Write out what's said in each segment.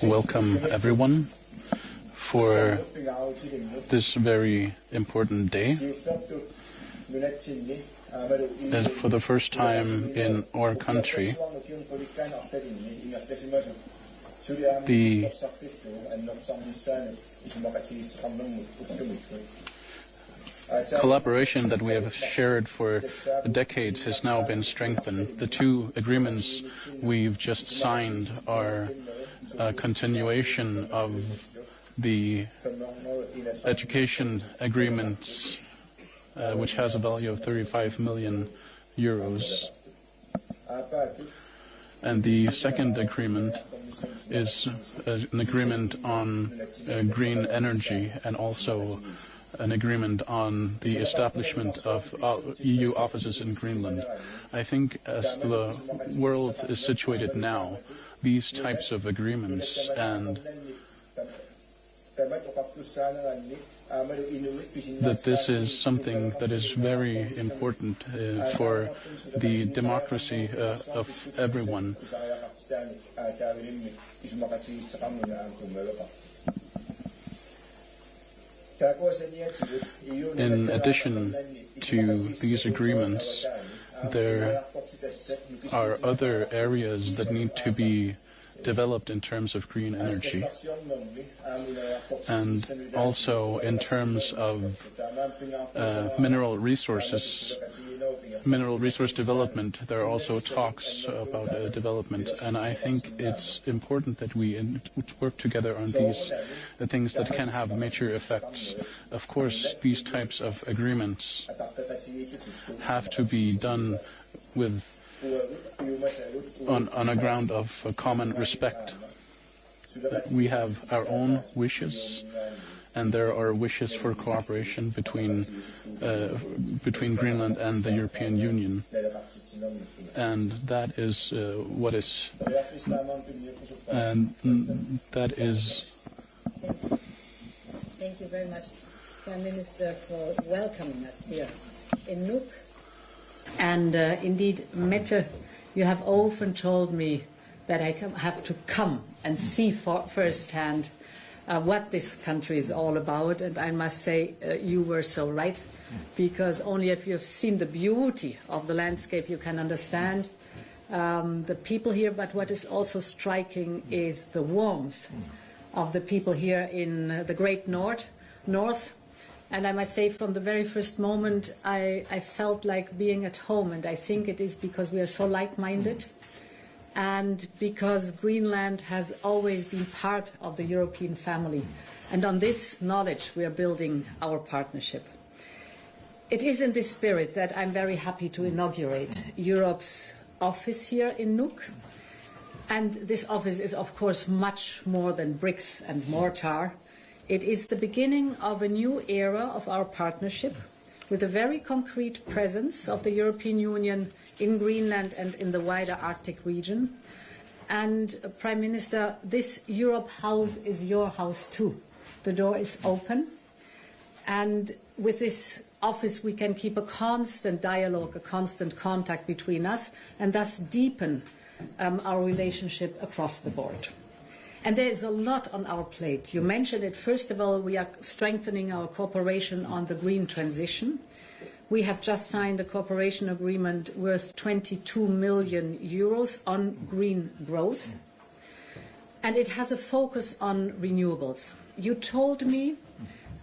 welcome everyone for this very important day. As for the first time in our country, the collaboration that we have shared for decades has now been strengthened. The two agreements we've just signed are a continuation of the education agreements, which has a value of 35 million euros. And the second agreement is an agreement on green energy and also an agreement on the establishment of EU offices in Greenland. I think as the world is situated now, these types of agreements and that this is something that is very important for the democracy of everyone. In addition to these agreements, there are other areas that need to be developed in terms of green energy, and also in terms of mineral resource development. There are also talks about development, and I think it's important that we work together on these things that can have major effects. Of course, these types of agreements have to be done with on a ground of common respect. We have our own wishes, and there are wishes for cooperation between Greenland and the European Union, and that is what is, and that is. Thank you very much, Prime Minister, for welcoming us here in Nuuk. And indeed, Mette, you have often told me that I have to come and see firsthand what this country is all about. And I must say, you were so right, because only if you have seen the beauty of the landscape, you can understand the people here. But what is also striking is the warmth of the people here in the Great North. And I must say, from the very first moment, I felt like being at home. And I think it is because we are so like-minded, and because Greenland has always been part of the European family. And on this knowledge, we are building our partnership. It is in this spirit that I'm very happy to inaugurate Europe's office here in Nuuk. And this office is, of course, much more than bricks and mortar. It is the beginning of a new era of our partnership, with a very concrete presence of the European Union in Greenland and in the wider Arctic region. And, Prime Minister, this Europe House is your house too. The door is open, and with this office we can keep a constant dialogue, a constant contact between us, and thus deepen our relationship across the board. And there is a lot on our plate. You mentioned it. First of all, we are strengthening our cooperation on the green transition. We have just signed a cooperation agreement worth 22 million euros on green growth. And it has a focus on renewables. You told me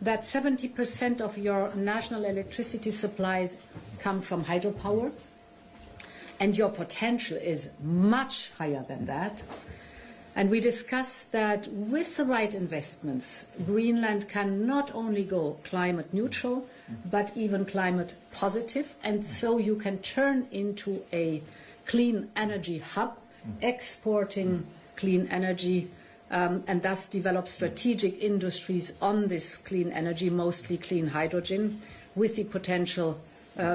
that 70% of your national electricity supplies come from hydropower, and your potential is much higher than that. And we discussed that with the right investments, Greenland can not only go climate neutral, but even climate positive. And so you can turn into a clean energy hub, exporting clean energy, and thus develop strategic industries on this clean energy, mostly clean hydrogen, with the potential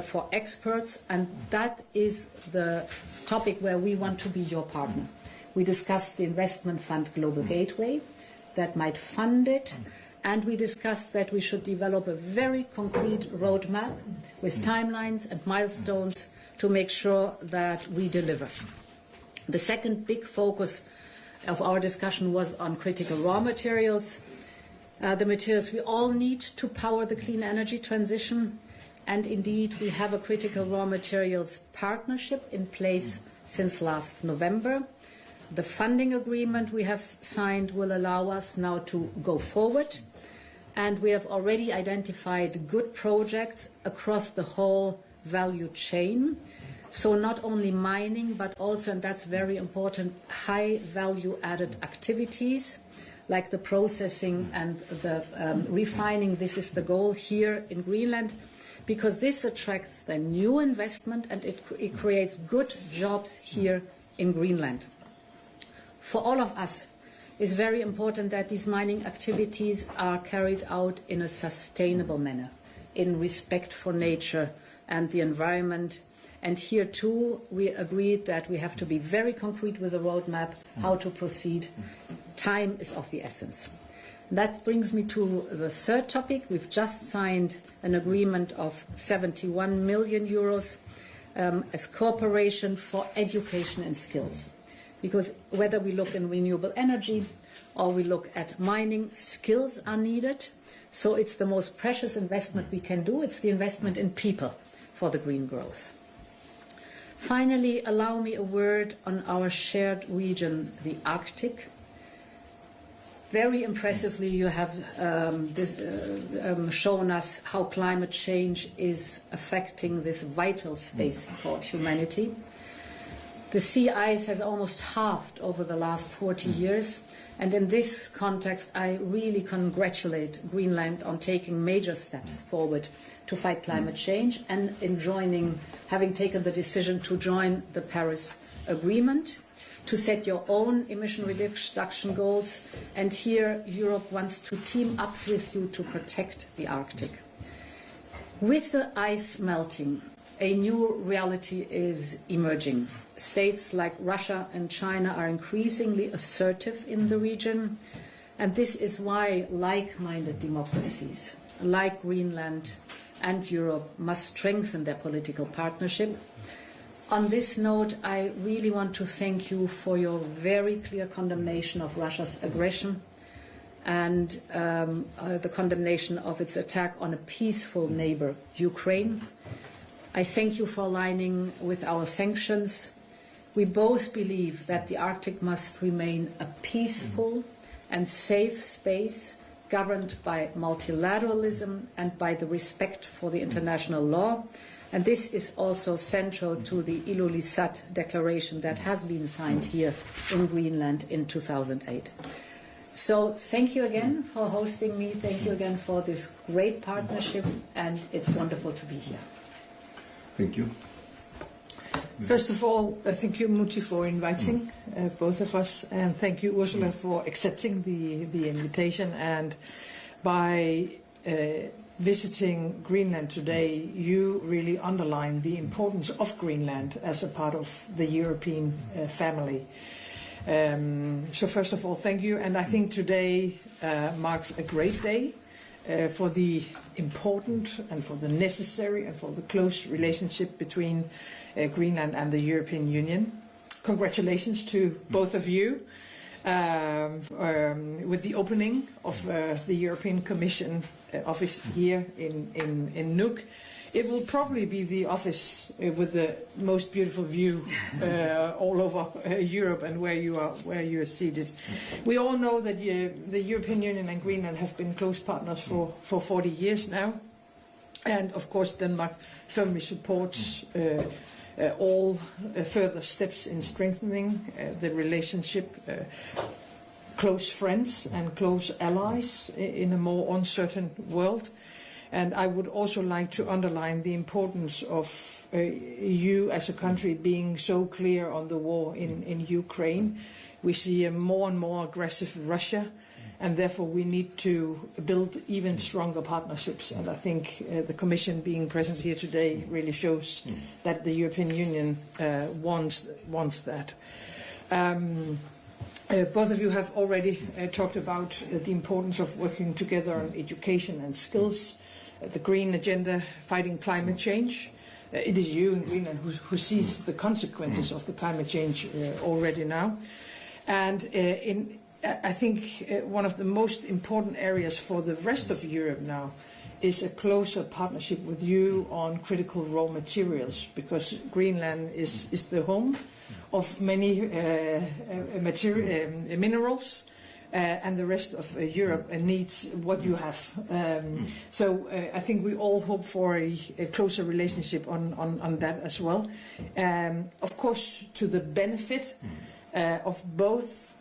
for exports. And that is the topic where we want to be your partner. We discussed the investment fund Global Gateway that might fund it, and we discussed that we should develop a very concrete roadmap with timelines and milestones to make sure that we deliver. The second big focus of our discussion was on critical raw materials, the materials we all need to power the clean energy transition. And indeed, we have a critical raw materials partnership in place since last November. The funding agreement we have signed will allow us now to go forward. And we have already identified good projects across the whole value chain. So not only mining, but also, and that's very important, high value added activities like the processing and the refining. This is the goal here in Greenland, because this attracts the new investment and it creates good jobs here in Greenland. For all of us, it's very important that these mining activities are carried out in a sustainable manner, in respect for nature and the environment. And here too, we agreed that we have to be very concrete with a roadmap, how to proceed. Time is of the essence. That brings me to the third topic. We've just signed an agreement of 71 million euros as cooperation for education and skills. Because whether we look in renewable energy or we look at mining, skills are needed. So it's the most precious investment we can do. It's the investment in people for the green growth. Finally, allow me a word on our shared region, the Arctic. Very impressively, you have shown us how climate change is affecting this vital space for humanity. The sea ice has almost halved over the last 40 years, and in this context, I really congratulate Greenland on taking major steps forward to fight climate change and in having taken the decision to join the Paris Agreement, to set your own emission reduction goals, and here Europe wants to team up with you to protect the Arctic. With the ice melting, a new reality is emerging. States like Russia and China are increasingly assertive in the region, and this is why like-minded democracies like Greenland and Europe must strengthen their political partnership. On this note, I really want to thank you for your very clear condemnation of Russia's aggression and the condemnation of its attack on a peaceful neighbor, Ukraine. I thank you for aligning with our sanctions. We both believe that the Arctic must remain a peaceful and safe space governed by multilateralism and by the respect for the international law. And this is also central to the Ilulissat Declaration that has been signed here in Greenland in 2008. So thank you again for hosting me. Thank you again for this great partnership, and it's wonderful to be here. Thank you. First of all, thank you, Muti, for inviting both of us, and thank you, Ursula, for accepting the invitation. And by visiting Greenland today, you really underline the importance of Greenland as a part of the European family. So first of all, thank you. And I think today marks a great day for the important and for the necessary and for the close relationship between Greenland and the European Union. Congratulations to both of you with the opening of the European Commission office here in Nuuk. It will probably be the office with the most beautiful view all over Europe and where you are seated. We all know that the European Union and Greenland have been close partners for 40 years now, and of course Denmark firmly supports all further steps in strengthening the relationship. Close friends and close allies in a more uncertain world. And I would also like to underline the importance of you as a country being so clear on the war in Ukraine. We see a more and more aggressive Russia, and therefore we need to build even stronger partnerships. And I think the Commission being present here today really shows that the European Union wants that. Both of you have already talked about the importance of working together on education and skills, the green agenda, fighting climate change. It is you in Greenland who sees the consequences of the climate change already now. And I think one of the most important areas for the rest of Europe now is a closer partnership with you on critical raw materials, because Greenland is the home of many minerals, and the rest of Europe needs what you have. So I think we all hope for a closer relationship on that as well. Of course, to the benefit of both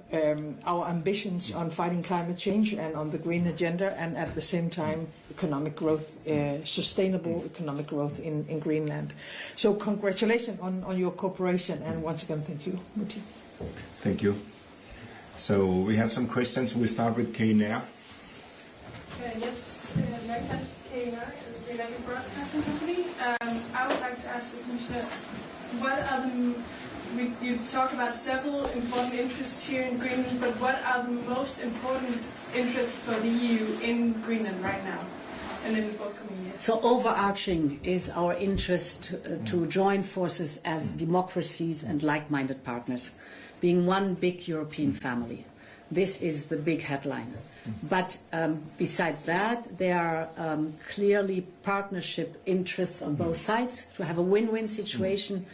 our ambitions on fighting climate change and on the green agenda, and at the same time economic growth, sustainable economic growth in Greenland. So congratulations on your cooperation, and once again thank you, Mutti. Thank you. So we have some questions. We start with KNR. Yes, Americans, KNR, Greenland Broadcasting Company. I would like to ask the Commissioner, what are you talk about several important interests here in Greenland, but what are the most important interests for the EU in Greenland right now and in the forthcoming years? So overarching is our interest to join forces as democracies and like-minded partners, being one big European family. This is the big headline. But besides that, there are clearly partnership interests on both sides to have a win-win situation.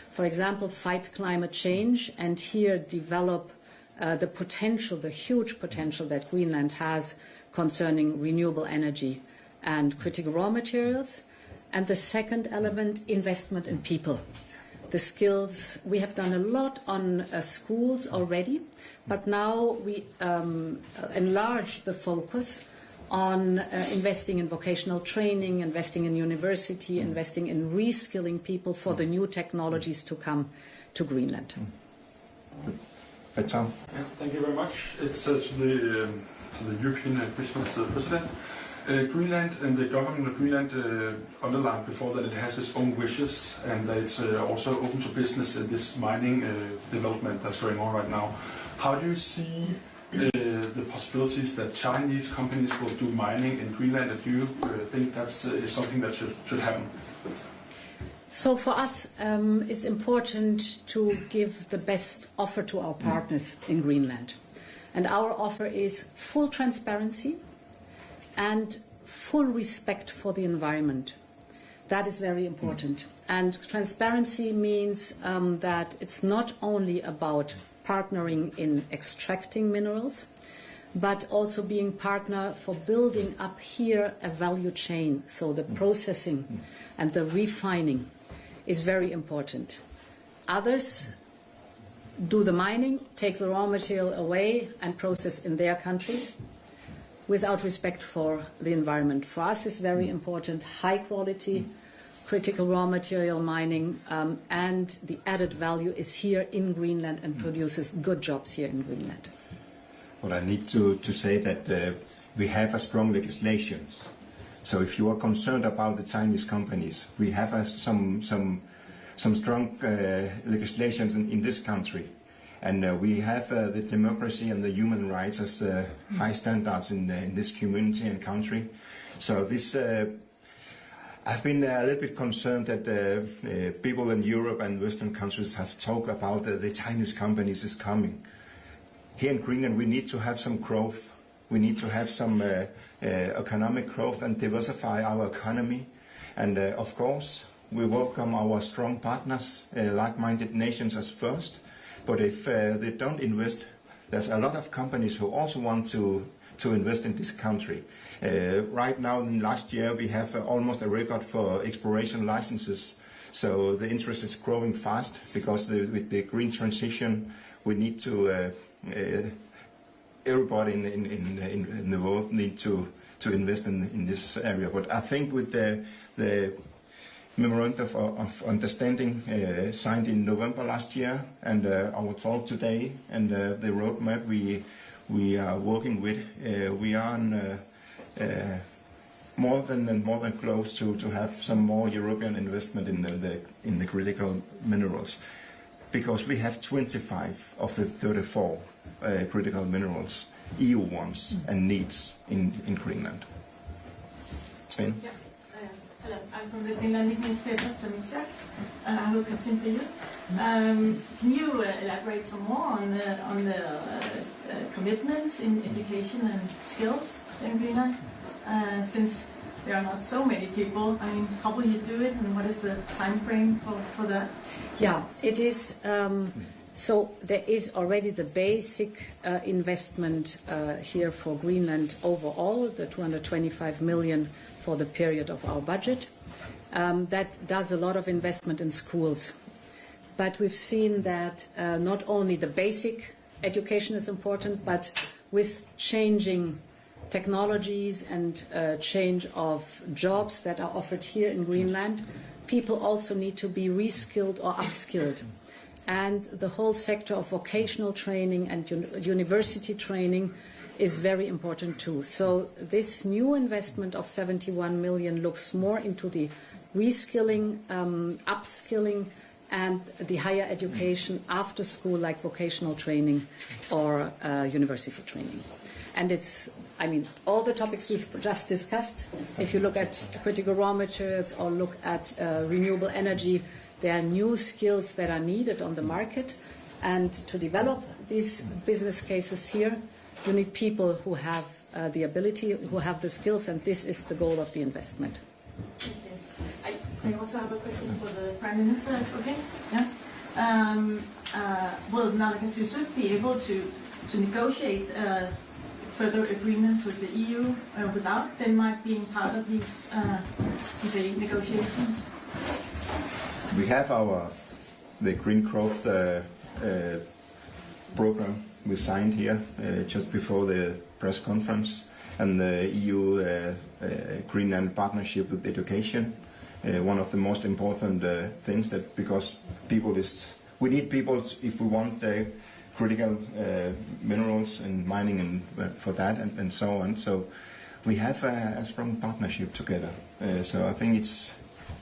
For example, fight climate change and here develop the potential, the huge potential that Greenland has concerning renewable energy and critical raw materials. And the second element, investment in people. The skills, we have done a lot on schools already, but now we enlarge the focus on investing in vocational training, investing in university, investing in reskilling people for the new technologies to come to Greenland. Tom. Yeah, thank you very much. It's to the European Commission President. Greenland and the government of Greenland underlined before that it has its own wishes and that it's also open to business in this mining development that's going on right now. How do you see the possibilities that Chinese companies will do mining in Greenland, and do you think that's something that should happen? So for us, it's important to give the best offer to our partners in Greenland. And our offer is full transparency and full respect for the environment. That is very important. And transparency means that it's not only about partnering in extracting minerals, but also being partner for building up here a value chain. So the processing and the refining is very important. Others do the mining, take the raw material away and process in their countries without respect for the environment. For us it's very important, high quality, critical raw material mining, and the added value is here in Greenland and produces good jobs here in Greenland. Well, I need to say that we have a strong legislation. So if you are concerned about the Chinese companies, we have some strong legislation in this country. And we have the democracy and the human rights as high standards in this community and country. So this, I've been a little bit concerned that people in Europe and Western countries have talked about the Chinese companies is coming. Here in Greenland we need to have some growth. We need to have some economic growth and diversify our economy. And of course we welcome our strong partners, like-minded nations as first. But if they don't invest, there's a lot of companies who also want to invest in this country. Right now, in last year, we have almost a record for exploration licenses. So the interest is growing fast because with the green transition, we need to, everybody in the world need to invest in this area. But I think with the memorandum of understanding signed in November last year, and our talk today, and the roadmap we are working with, we are on, more than close to have some more European investment in the critical minerals, because we have 25 of the 34 critical minerals EU wants and needs in Greenland. Sven? Yeah. Hello, I'm from the Greenlandic newspaper, Samitia. I have a question for you. Can you elaborate some more on the commitments in education and skills in Greenland? Since there are not so many people, I mean, how will you do it, and what is the time frame for that? Yeah, it is. So there is already the basic investment here for Greenland overall, the 225 million for the period of our budget. That does a lot of investment in schools. But we've seen that not only the basic education is important, but with changing technologies and change of jobs that are offered here in Greenland, people also need to be reskilled or upskilled. And the whole sector of vocational training and university training is very important too. So this new investment of 71 million looks more into the reskilling, upskilling, and the higher education after school, like vocational training or university training. And it's, I mean, all the topics we've just discussed, if you look at critical raw materials or look at renewable energy, there are new skills that are needed on the market. And to develop these business cases here, you need people who have the ability, who have the skills, and this is the goal of the investment. I also have a question for the Prime Minister, okay? Yeah. Will Naalakkersuisut be able to negotiate further agreements with the EU without Denmark being part of these negotiations? We have the Green Growth program we signed here just before the press conference, and the EU-Greenland partnership with education. One of the most important things, that because we need people if we want critical minerals and mining and for that and so on. So we have a strong partnership together. So I think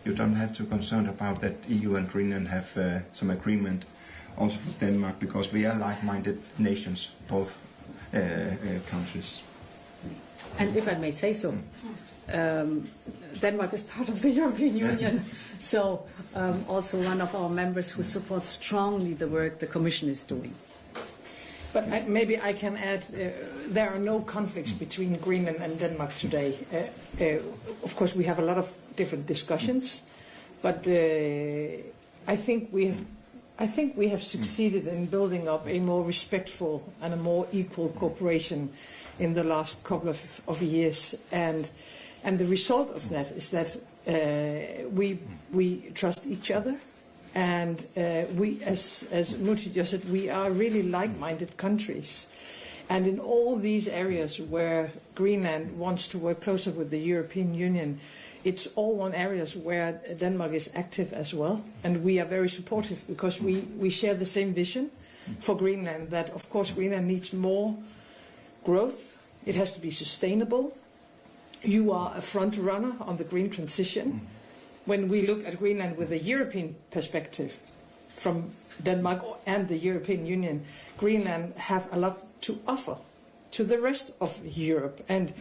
you don't have to concern about that. EU and Greenland have some agreement also with Denmark, because we are like-minded nations, both countries. And if I may say so, Denmark is part of the European Union, so also one of our members who supports strongly the work the Commission is doing. But maybe I can add, there are no conflicts between Greenland and Denmark today. Of course, we have a lot of different discussions, but I think we have succeeded in building up a more respectful and a more equal cooperation in the last couple of years, and the result of that is that we trust each other. And we, as Muti just said, we are really like-minded countries. And in all these areas where Greenland wants to work closer with the European Union, it's all on areas where Denmark is active as well. And we are very supportive, because we share the same vision for Greenland, that of course Greenland needs more growth. It has to be sustainable. You are a front runner on the green transition. When we look at Greenland with a European perspective from Denmark and the European Union, Greenland have a lot to offer to the rest of Europe. And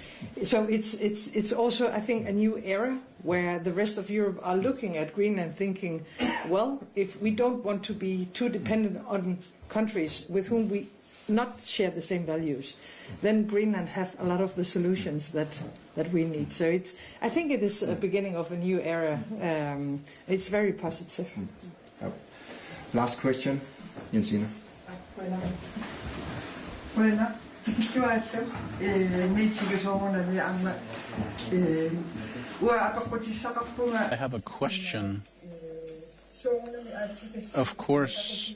so it's also, I think, a new era where the rest of Europe are looking at Greenland thinking, well, if we don't want to be too dependent on countries with whom we not share the same values, then Greenland have a lot of the solutions that we need. So I think it is a beginning of a new era. It's very positive. Last question, Jensine. I have a question. Of course,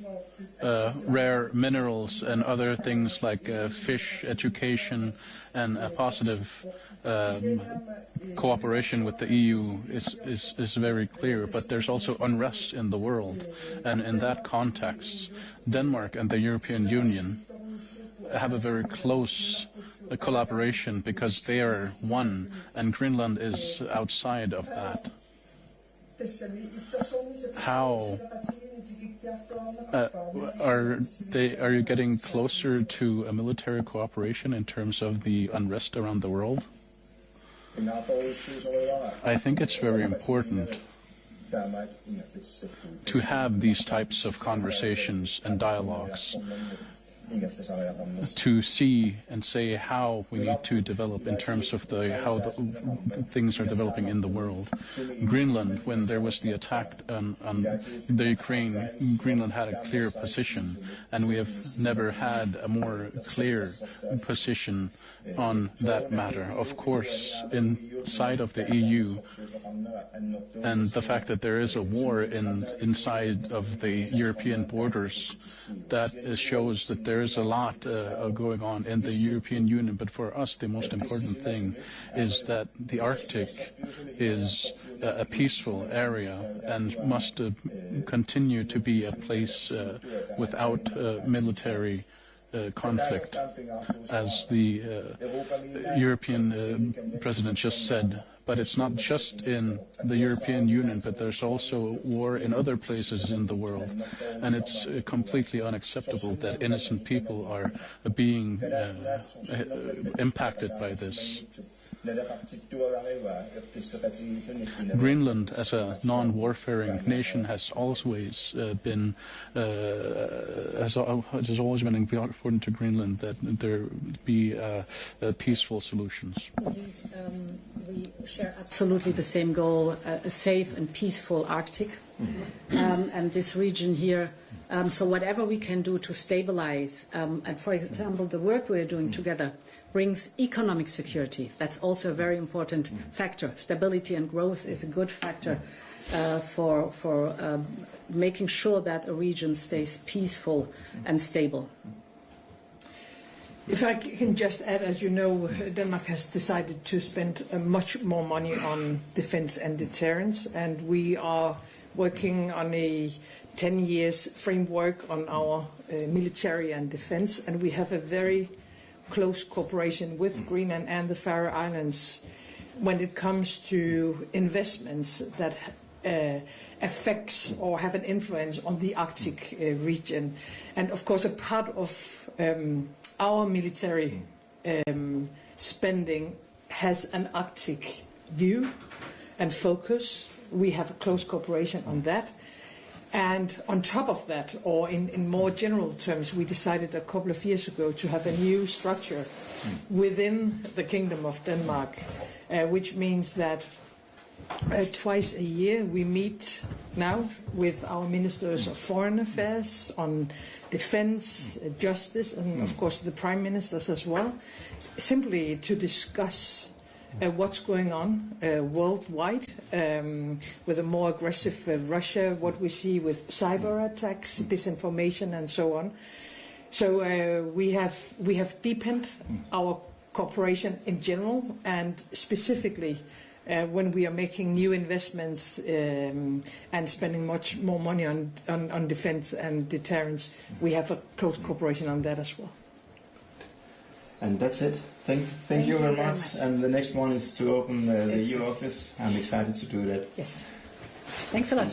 rare minerals and other things like fish education and a positive cooperation with the EU is very clear, but there's also unrest in the world. And in that context, Denmark and the European Union have a very close collaboration, because they are one, and Greenland is outside of that. How are you getting closer to a military cooperation in terms of the unrest around the world? I think it's very important. to have these types of conversations and dialogues, to see and say how we need to develop in terms of how things are developing in the world. Greenland, when there was the attack on the Ukraine, Greenland had a clear position, and we have never had a more clear position on that matter. Of course, inside of the EU, and the fact that there is a war inside of the European borders, that shows that there is a lot going on in the European Union. But for us, the most important thing is that the Arctic is a peaceful area and must continue to be a place without military conflict. As the European President just said, but it's not just in the European Union, but there's also war in other places in the world. And it's completely unacceptable that innocent people are being impacted by this. Greenland, as a non-warfaring nation, has always been important to Greenland that there be peaceful solutions. Indeed, we share absolutely the same goal: a safe and peaceful Arctic, and this region here. So whatever we can do to stabilize, and for example, the work we're doing together brings economic security. That's also a very important factor. Stability and growth is a good factor for making sure that a region stays peaceful and stable. If I can just add, as you know, Denmark has decided to spend much more money on defense and deterrence, and we are working on a 10 years framework on our military and defense, and we have a very close cooperation with Greenland and the Faroe Islands when it comes to investments that affects or have an influence on the Arctic region. And of course, a part of our military spending has an Arctic view and focus. We have a close cooperation on that. And on top of that, or in more general terms, we decided a couple of years ago to have a new structure within the Kingdom of Denmark, which means that twice a year we meet now with our ministers of foreign affairs on defense, justice, and of course the prime ministers as well, simply to discuss what's going on worldwide with a more aggressive Russia, what we see with cyber attacks, disinformation, and so on. So we have deepened our cooperation in general, and specifically when we are making new investments and spending much more money on defense and deterrence, we have a close cooperation on that as well. And that's it. Thank you very much. And the next one is to open the EU office. I'm excited to do that. Yes. Thanks a lot.